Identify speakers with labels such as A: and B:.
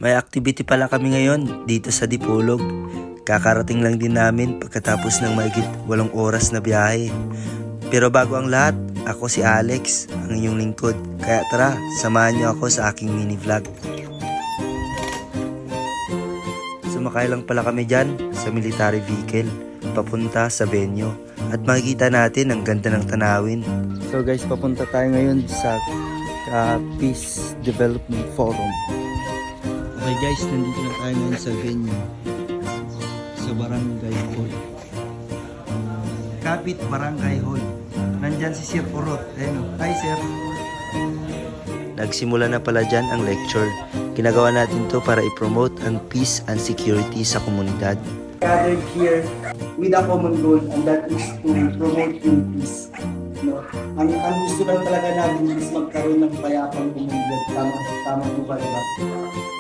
A: May activity pala kami ngayon dito sa Dipolog. Kakarating lang din namin pagkatapos ng mahigit 8 oras na biyahe. Pero bago ang lahat, ako si Alex, ang inyong lingkod. Kaya tara, samahan niyo ako sa aking mini vlog. Sumakay lang pala kami dyan sa military vehicle, papunta sa venue. At makikita natin ang ganda ng tanawin. So guys, papunta tayo ngayon sa Peace Development Forum. Okay guys, nandito na tayo ngayon sa venue. Sa Barangay Hall. Kapit Barangay Hall. Nandyan si Sir Urot. Ayun, hi Sir. Nagsimula na pala dyan ang lecture. Ginagawa natin to para i-promote ang peace and security sa komunidad.
B: Gathered here with a common goal, and that is to promote yung peace. No? Ang gusto lang talaga natin is magkaroon ng payapang komunidad. Tama po ba, diba?